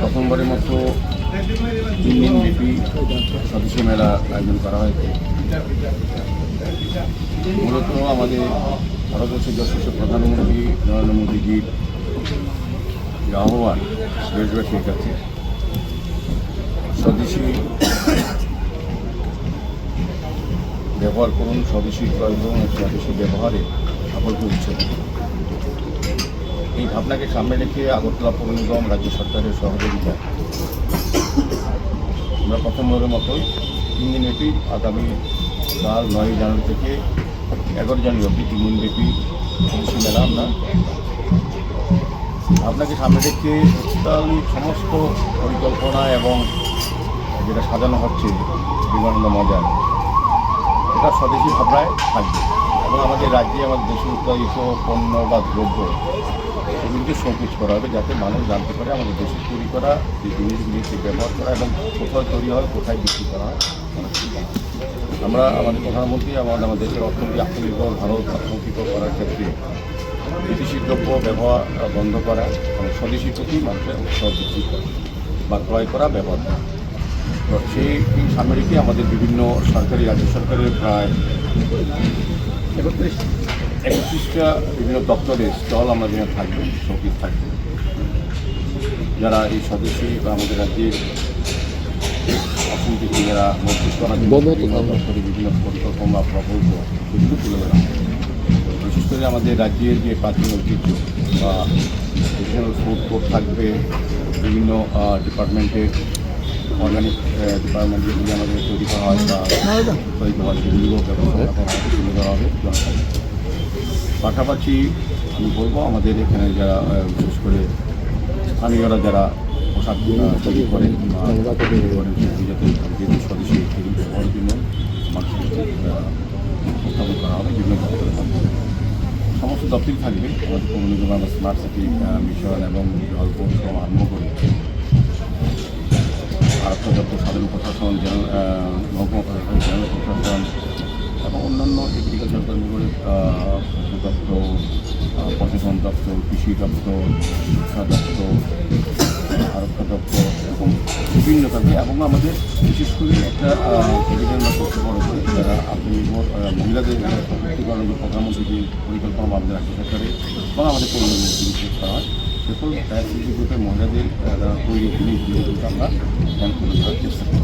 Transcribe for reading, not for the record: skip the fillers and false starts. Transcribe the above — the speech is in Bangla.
প্রথমবারের মতো 3 দিন ব্যাপী সদস্য মেলা আয়োজন করা হয়েছে। মূলত আমাদের ভারতবর্ষের যশস্বী প্রধানমন্ত্রী নরেন্দ্র মোদীজির যে আহ্বান দেশবাসীর কাছে স্বদেশী ব্যবহার করুন, স্বদেশী ক্রয় করুন, স্বদেশী ব্যবহারে সফল করছে। এই ভাবনাকে সামনে রেখে আগরতলা পৌর নিগম রাজ্য সরকারের সহযোগিতা আমরা প্রথমবারের মতোই 3 দিনব্যাপী আগামী কাল 9 জানুয়ারি থেকে 11 জানুয়ারি অবধি 3 দিনব্যাপী স্বদেশী মেলা আমরা ভাবনাকে সামনে রেখে সমস্ত পরিকল্পনা এবং যেটা সাজানো হচ্ছে বিমানন্দ মজার এটা স্বদেশী ভাবনায় থাকবে এবং আমাদের রাজ্যে আমাদের দেশে উৎপাদিত পণ্য বা দ্রব্য এগুলিকে শোকেজ করা হবে, যাতে মানুষ জানতে পারে আমাদের দেশে তৈরি করা যে জিনিসগুলিকে ব্যবহার করা এবং কোথায় তৈরি হয়, কোথায় বিক্রি করা হয়। আমরা আমাদের প্রধানমন্ত্রী আমাদের দেশের অর্থনীতি আত্মনির্ভর ভারত আত্মনির্ভর করার ক্ষেত্রে বিদেশি দ্রব্য ব্যবহার বন্ধ করা এবং স্বদেশী প্রতি মানুষের উৎসাহ বৃদ্ধি করা বা ক্রয় করা ব্যবহার করা। তো সেই সামনে রেখে আমাদের বিভিন্ন সরকারি রাজ্য সরকারের প্রায় 31টা বিভিন্ন দপ্তরের স্টল আমরা যেখানে থাকবে, শোকেজ থাকবে। যারা এই স্বদেশী বা আমাদের রাজ্যের অর্থনীতিকে যারা মজবুত করার দপ্তরে বিভিন্ন পরিকল্পনা প্রকল্প এগুলো তুলে ধরা হবে। বিশেষ করে আমাদের রাজ্যের যে প্রাচীন ঐতিহ্য বা রিজিওনাল ফুড কোর্ট থাকবে, বিভিন্ন ডিপার্টমেন্টের অর্গানিক ডিপার্টমেন্ট যেগুলি আমাদের তৈরি করা হয় বা তৈরি করা হয় সেগুলিও ব্যবস্থা তুলে ধরা হবে জনসাধারণ। পাশাপাশি আমি বলবো আমাদের এখানে যারা বিশেষ করে স্থানীয়রা যারা পোশাক তৈরি করেন যাতে স্বদেশী সেগুলি ব্যবহারের জন্য মানুষের উপস্থাপন করা হবে বিভিন্ন দপ্তরের মাধ্যমে। সমস্ত দপ্তরই থাকবে আমাদের পৌর নিগম আমরা স্মার্ট সিটি মিশন এবং জলপথ আরম্ভ করে আরক্ষা দপ্তর, সাধারণ প্রশাসন, মহকুমা প্রশাসন, জেনারেল প্রশাসন এবং অন্যান্য এগ্রিকালচার কর্মীগুলি দপ্তর, পর্যটন দপ্তর, কৃষি দপ্তর, শিক্ষা দপ্তর, আরক্ষা দপ্তর এবং বিভিন্ন থাকবে। এবং আমাদের বিশেষ করে একটা ক্যাবিনেট আমরা করতে পারবো যারা আত্মনির্ভর মহিলাদের সশক্তিকরণ প্রধানমন্ত্রী যে পরিকল্পনা আমাদের রাজ্য সরকারে এবং আমাদের পৌর নিগম শেষ করা হয়, সকল এসএসজি গ্রুপের মহিলাদের তৈরি জিনিসগুলো আমরা ধ্যান করে চেষ্টা করি।